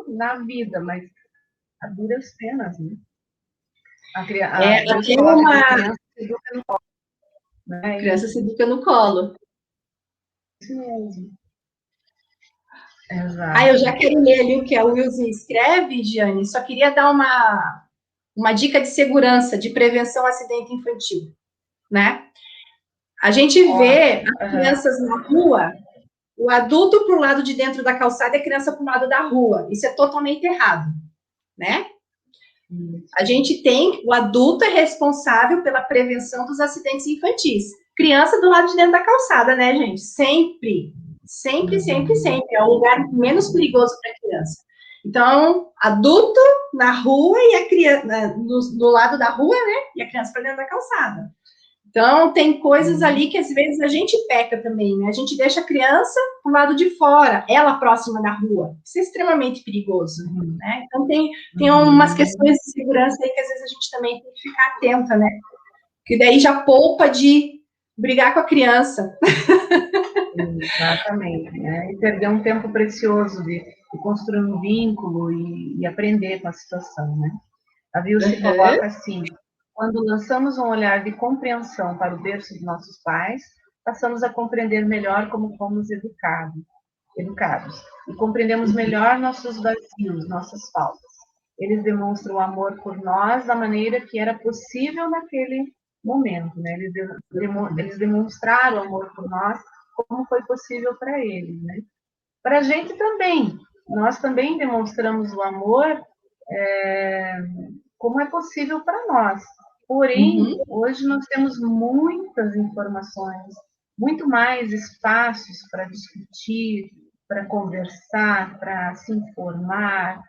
na vida, mas a duras penas, né? A criança se educa no colo. Né?
A criança se educa no colo.
Isso mesmo. Exato.
Eu já quero ler ali o que a Wilson escreve, Giane, só queria dar uma dica de segurança, de prevenção a acidente infantil, né? A gente vê as crianças na rua, o adulto para o lado de dentro da calçada e a criança para o lado da rua. Isso é totalmente errado, né? A gente tem, o adulto é responsável pela prevenção dos acidentes infantis. Criança do lado de dentro da calçada, né, gente? Sempre. Sempre, sempre, sempre. É o lugar menos perigoso para a criança. Então, adulto na rua e a criança no lado da rua, né? E a criança para dentro da calçada. Então, tem coisas ali que às vezes a gente peca também, né? A gente deixa a criança pro lado de fora, ela próxima da rua. Isso é extremamente perigoso, né? Então, tem umas questões de segurança aí que às vezes a gente também tem que ficar atenta, né? Que daí já poupa de brigar com a criança.
Exatamente, né? E perder um tempo precioso de construir um vínculo e aprender com a situação, né? A Vilce coloca assim: quando lançamos um olhar de compreensão para o berço de nossos pais, passamos a compreender melhor como fomos educados, e compreendemos melhor nossos vazios, nossas faltas. eles demonstram amor por nós da maneira que era possível naquele momento, né? Eles demonstraram amor por nós como foi possível para eles, né? Para a gente também, nós também demonstramos o amor como é possível para nós. Porém, hoje nós temos muitas informações, muito mais espaços para discutir, para conversar, para se informar.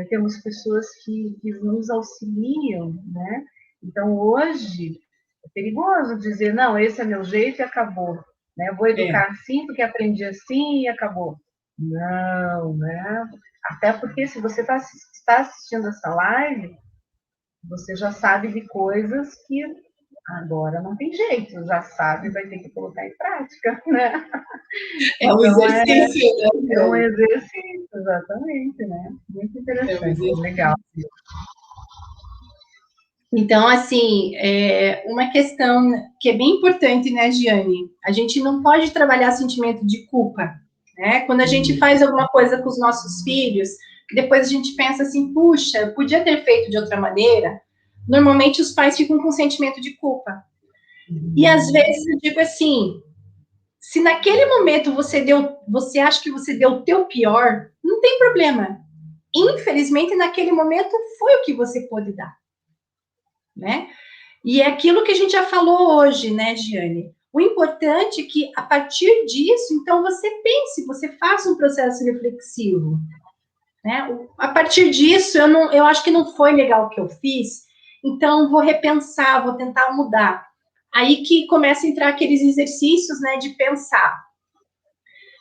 Temos pessoas que nos auxiliam, né? Então, hoje, é perigoso dizer, não, esse é meu jeito e acabou. Né? Eu vou educar assim porque aprendi assim e acabou. Não, né? Até porque se você está assistindo essa live, você já sabe de coisas que agora não tem jeito, já sabe, vai ter que colocar em prática, né?
É um
Então,
exercício,
é um
né?
exercício, exatamente, né? Muito interessante, legal.
Então, assim, uma questão que é bem importante, né, Giane? A gente não pode trabalhar sentimento de culpa, né? Quando a gente faz alguma coisa com os nossos filhos, depois a gente pensa assim, puxa, eu podia ter feito de outra maneira. Normalmente os pais ficam com sentimento de culpa. E às vezes eu digo assim, se naquele momento você acha que você deu o teu pior, não tem problema. Infelizmente, naquele momento foi o que você pôde dar, né? E é aquilo que a gente já falou hoje, né, Giane? O importante é que, a partir disso, então, você pense, você faça um processo reflexivo. Né? A partir disso, eu acho que não foi legal o que eu fiz, então vou repensar, vou tentar mudar. Aí que começa a entrar aqueles exercícios, né, de pensar.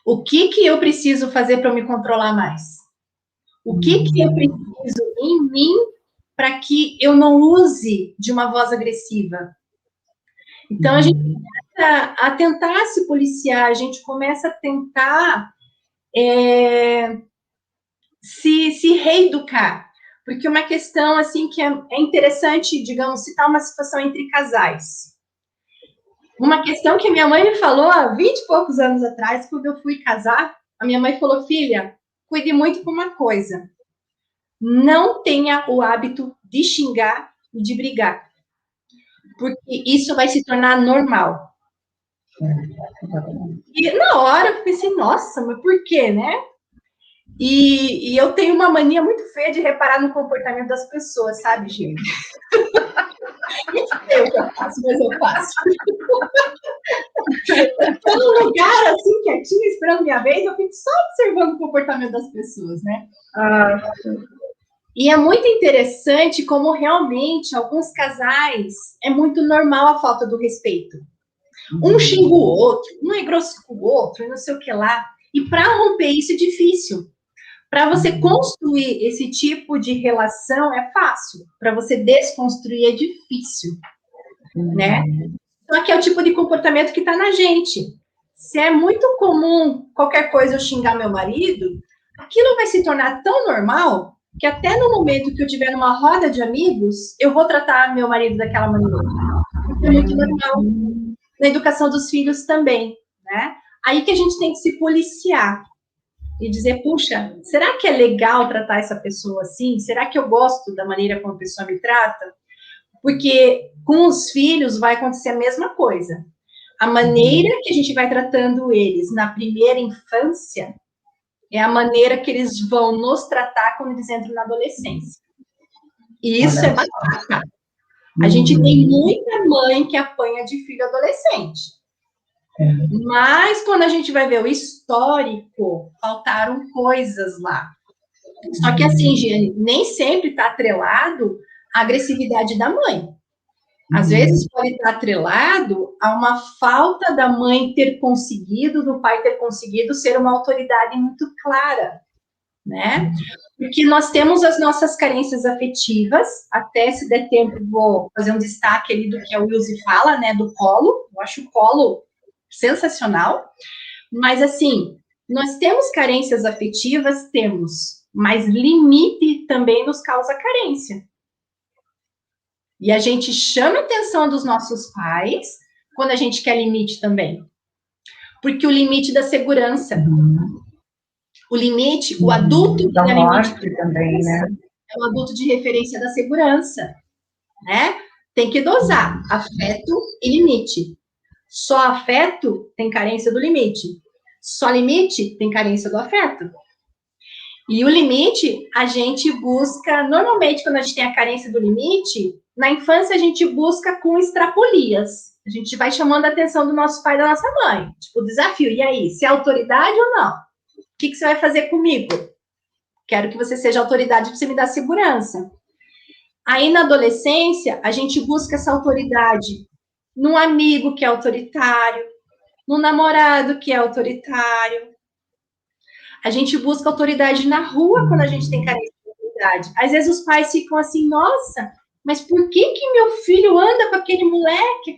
O que eu preciso fazer para me controlar mais? O que eu preciso em mim para que eu não use de uma voz agressiva? Então, a gente começa a tentar se policiar, a gente começa a tentar se reeducar. Porque uma questão, assim, que é interessante, digamos, citar uma situação entre casais. Uma questão que minha mãe me falou há 20 e poucos anos atrás, quando eu fui casar, a minha mãe falou, filha, cuide muito com uma coisa. Não tenha o hábito de xingar e de brigar. Porque isso vai se tornar normal. E na hora eu pensei, nossa, mas por quê, né? E eu tenho uma mania muito feia de reparar no comportamento das pessoas, sabe, gente? Não sei o que eu faço, mas eu faço. Eu tô num lugar assim, quietinho, esperando minha vez, eu fico só observando o comportamento das pessoas, né? E é muito interessante como realmente alguns casais é muito normal a falta do respeito. Um xinga o outro, um é grosso com o outro, não sei o que lá. E para romper isso é difícil. Para você construir esse tipo de relação é fácil. Para você desconstruir é difícil, né? Só que é o tipo de comportamento que está na gente. Se é muito comum qualquer coisa eu xingar meu marido, aquilo vai se tornar tão normal que até no momento que eu estiver numa roda de amigos, eu vou tratar meu marido daquela maneira. É muito normal. Na educação dos filhos também, né? Aí que a gente tem que se policiar e dizer, puxa, será que é legal tratar essa pessoa assim? Será que eu gosto da maneira como a pessoa me trata? Porque com os filhos vai acontecer a mesma coisa. A maneira que a gente vai tratando eles na primeira infância é a maneira que eles vão nos tratar quando eles entram na adolescência. E isso é bacana. A gente tem muita mãe que apanha de filho adolescente. Mas quando a gente vai ver o histórico, faltaram coisas lá. Só que assim, Giane, nem sempre está atrelado à agressividade da mãe. Às vezes pode estar atrelado a uma falta da mãe ter conseguido, do pai ter conseguido ser uma autoridade muito clara, né? Porque nós temos as nossas carências afetivas, até se der tempo vou fazer um destaque ali do que a Wilzy fala, né, do colo, eu acho o colo sensacional, mas assim, nós temos carências afetivas, temos, mas limite também nos causa carência. E a gente chama a atenção dos nossos pais quando a gente quer limite também. Porque o limite da segurança, o limite, o adulto
da
tem limite
morte também, né?
é o adulto de referência da segurança, né? Tem que dosar afeto e limite. Só afeto tem carência do limite. Só limite tem carência do afeto. E o limite, a gente busca, normalmente, quando a gente tem a carência do limite, na infância a gente busca com extrapolias. A gente vai chamando a atenção do nosso pai e da nossa mãe. Tipo, desafio. E aí, se é autoridade ou não? O que você vai fazer comigo? Quero que você seja autoridade para você me dar segurança. Aí, na adolescência, a gente busca essa autoridade num amigo que é autoritário, no namorado que é autoritário. A gente busca autoridade na rua quando a gente tem carência de autoridade. Às vezes os pais ficam assim, nossa, mas por que que meu filho anda com aquele moleque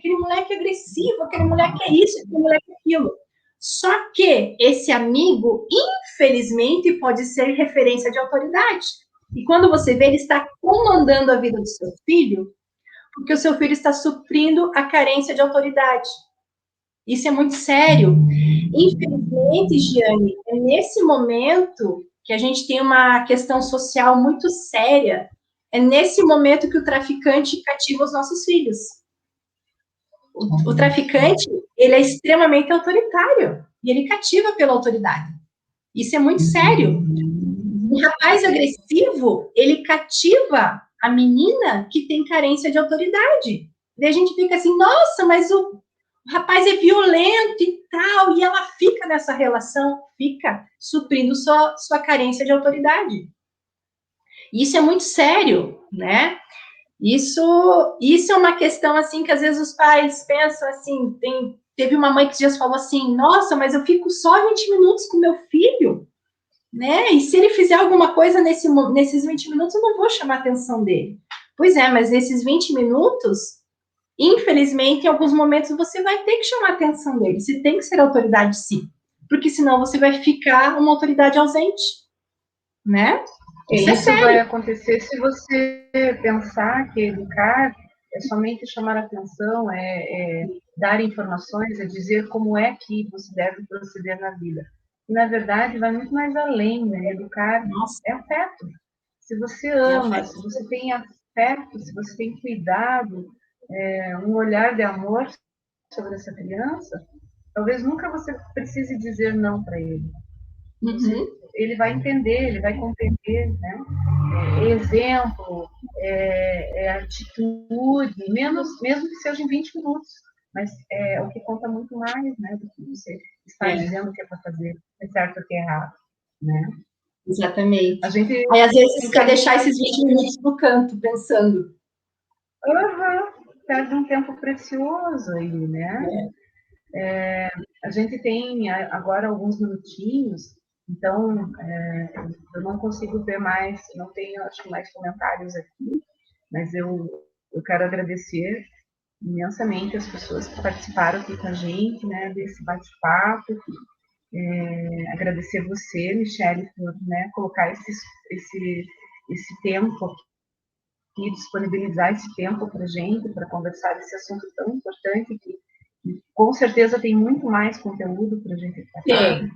agressivo, aquele moleque é isso, aquele moleque é aquilo. Só que esse amigo, infelizmente, pode ser referência de autoridade. E quando você vê, ele está comandando a vida do seu filho, porque o seu filho está suprindo a carência de autoridade. Isso é muito sério. Infelizmente, Giane, é nesse momento que a gente tem uma questão social muito séria. É nesse momento que o traficante cativa os nossos filhos. O traficante, ele é extremamente autoritário e ele cativa pela autoridade. Isso é muito sério. Um rapaz agressivo, ele cativa a menina que tem carência de autoridade. E a gente fica assim, nossa, mas o rapaz é violento e tal, e ela fica nessa relação, fica suprindo sua carência de autoridade. Isso é muito sério, né? Isso é uma questão, assim, que às vezes os pais pensam, assim, teve uma mãe que já falou assim, nossa, mas eu fico só 20 minutos com meu filho, né? E se ele fizer alguma coisa nesses 20 minutos, eu não vou chamar a atenção dele. Pois é, mas nesses 20 minutos, infelizmente, em alguns momentos, você vai ter que chamar a atenção dele. Você tem que ser autoridade, sim. Porque senão você vai ficar uma autoridade ausente, né?
Isso vai acontecer se você pensar que educar é somente chamar a atenção, é dar informações, é dizer como é que você deve proceder na vida. E, na verdade, vai muito mais além, né? Educar é afeto. Se você ama, se você tem afeto, se você tem cuidado, um olhar de amor sobre essa criança, talvez nunca você precise dizer não para ele. Ele vai entender, ele vai compreender, né? Exemplo, atitude, mesmo que seja em 20 minutos, mas é o que conta muito mais, né, do que você está dizendo que é para fazer, é certo ou que é errado, né?
Exatamente. Aí, às vezes, quer deixar esses 20 minutos no canto, pensando.
Perde um tempo precioso aí, né? A gente tem agora alguns minutinhos, então eu não consigo ver mais, não tenho, acho que, mais comentários aqui, mas eu quero agradecer imensamente as pessoas que participaram aqui com a gente, né, desse bate-papo. Agradecer você, Michele, por, né, colocar esse tempo aqui, disponibilizar esse tempo para a gente, para conversar desse assunto tão importante que com certeza tem muito mais conteúdo para a gente tratar.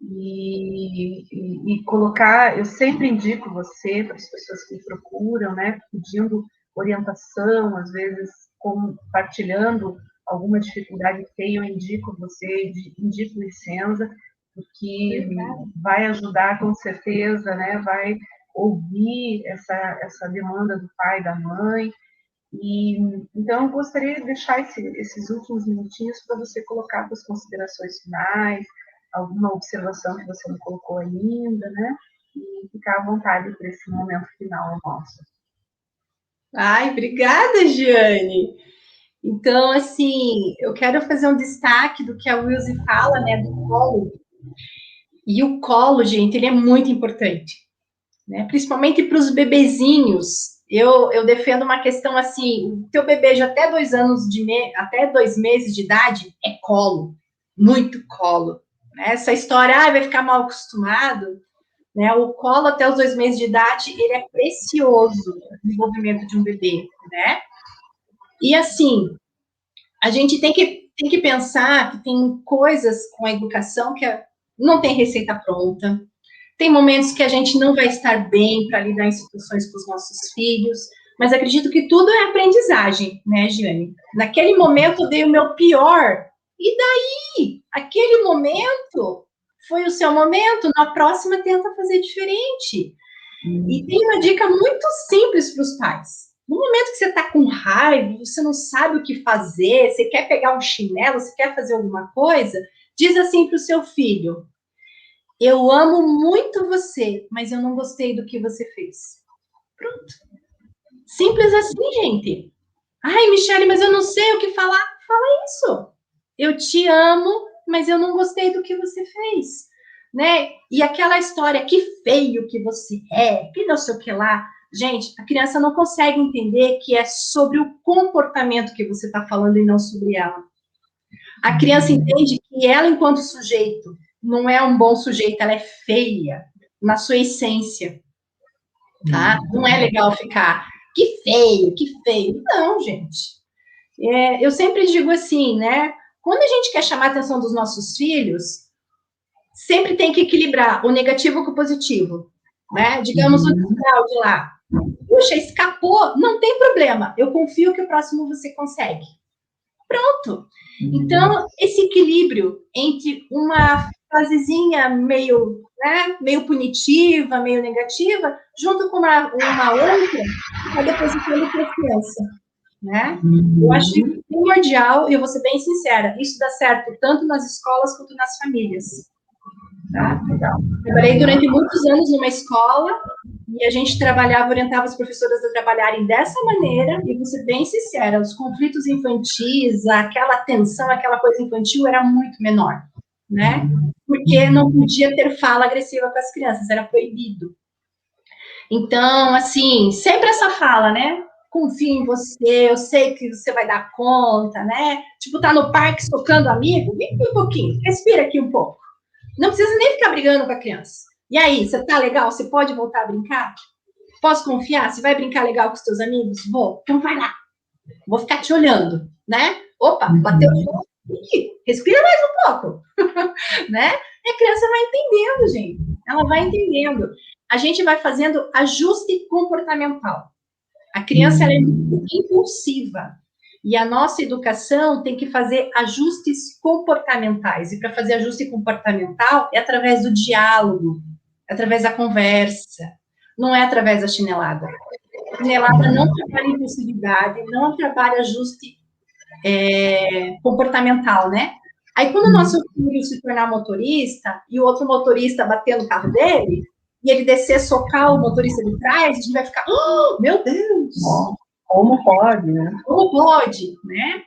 E colocar, eu sempre indico você para as pessoas que procuram, né, pedindo orientação, às vezes compartilhando alguma dificuldade que tem, eu indico você, indico licença, porque vai ajudar com certeza, né, vai ouvir essa demanda do pai e da mãe. E então eu gostaria de deixar esses últimos minutinhos para você colocar suas considerações finais, alguma observação que você não colocou ainda, né? E ficar à vontade para esse momento final nosso.
Ai, obrigada, Giane. Então, assim, eu quero fazer um destaque do que a Wilzy fala, né, do colo. E o colo, gente, ele é muito importante, né? Principalmente para os bebezinhos. Eu defendo uma questão assim: o teu bebê já até 2 anos até 2 meses de idade é colo, muito colo. Né? Essa história, vai ficar mal acostumado, né? O colo até os 2 meses de idade ele é precioso no desenvolvimento de um bebê, né? E assim, a gente tem que pensar que tem coisas com a educação que não tem receita pronta. Tem momentos que a gente não vai estar bem para lidar em situações com os nossos filhos, mas acredito que tudo é aprendizagem, né, Giane? Naquele momento eu dei o meu pior, e daí? Aquele momento foi o seu momento, na próxima tenta fazer diferente. E tem uma dica muito simples para os pais. No momento que você está com raiva, você não sabe o que fazer, você quer pegar um chinelo, você quer fazer alguma coisa, diz assim para o seu filho: eu amo muito você, mas eu não gostei do que você fez. Pronto. Simples assim, gente. Ai, Michele, mas eu não sei o que falar. Fala isso. Eu te amo, mas eu não gostei do que você fez. Né? E aquela história, que feio que você é, que não sei o que lá. Gente, a criança não consegue entender que é sobre o comportamento que você está falando e não sobre ela. A criança entende que ela, enquanto sujeito, não é um bom sujeito, ela é feia na sua essência, tá? Não é legal ficar, que feio, que feio. Não, gente. Eu sempre digo assim, né? Quando a gente quer chamar a atenção dos nossos filhos, sempre tem que equilibrar o negativo com o positivo, né? Digamos o desfraude lá. Puxa, escapou, não tem problema. Eu confio que o próximo você consegue. Pronto. Então, esse equilíbrio entre uma frasezinha meio, né, meio punitiva, meio negativa, junto com uma outra, vai depositando confiança, né? Eu acho primordial, e eu vou ser bem sincera, isso dá certo tanto nas escolas quanto nas famílias. Tá? Trabalhei durante muitos anos numa escola e a gente orientava as professoras a trabalharem dessa maneira, e vou ser bem sincera, os conflitos infantis, aquela tensão, aquela coisa infantil era muito menor, né? Porque não podia ter fala agressiva com as crianças, era proibido. Então, assim, sempre essa fala, né? Confio em você, eu sei que você vai dar conta, né? Tipo, tá no parque socando amigo, vem aqui um pouquinho, respira aqui um pouco. Não precisa nem ficar brigando com a criança. E aí, você tá legal? Você pode voltar a brincar? Posso confiar? Você vai brincar legal com os teus amigos? Vou. Então vai lá. Vou ficar te olhando, né? Opa, bateu o chão. Respira mais um pouco, né? E a criança vai entendendo, gente. Ela vai entendendo. A gente vai fazendo ajuste comportamental. A criança ela é muito impulsiva. E a nossa educação tem que fazer ajustes comportamentais. E para fazer ajuste comportamental é através do diálogo, é através da conversa, não é através da chinelada. A chinelada não trabalha impulsividade, não trabalha ajuste comportamental, né? Aí, quando o nosso filho se tornar motorista e o outro motorista bater no carro dele, e ele descer, socar o motorista de trás, a gente vai ficar, oh, meu Deus!
Como pode, né?
Como pode, né?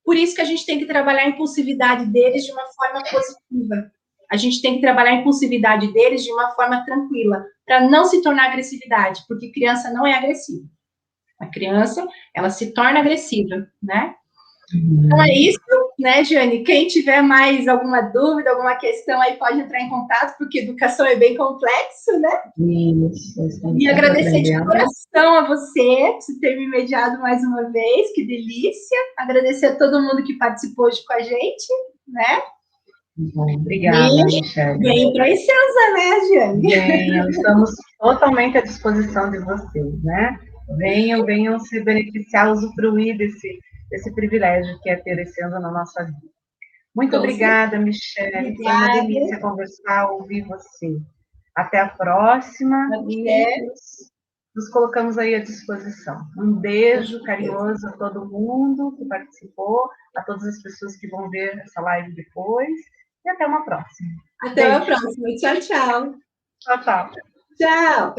Por isso que a gente tem que trabalhar a impulsividade deles de uma forma positiva. A gente tem que trabalhar a impulsividade deles de uma forma tranquila, para não se tornar agressividade, porque criança não é agressiva. A criança, ela se torna agressiva, né? Então é isso, né, Jane? Quem tiver mais alguma dúvida, alguma questão aí, pode entrar em contato, porque educação é bem complexo, né?
Isso.
E agradecer de coração a você por ter me mediado mais uma vez, que delícia. Agradecer a todo mundo que participou hoje com a gente, né?
Obrigada, Michele.
Venho para a licença, né, Jane?
Venham, estamos totalmente à disposição de vocês, né? Venham se beneficiar, usufruir desse privilégio que é ter esse ano na nossa vida. Muito obrigada, Michele. Foi uma delícia conversar, ouvir você. Até a próxima e nos colocamos aí à disposição. Um beijo carinhoso a todo mundo que participou, a todas as pessoas que vão ver essa live depois e até uma próxima.
Até a próxima. Tchau, tchau.
Tchau, tchau.
Tchau.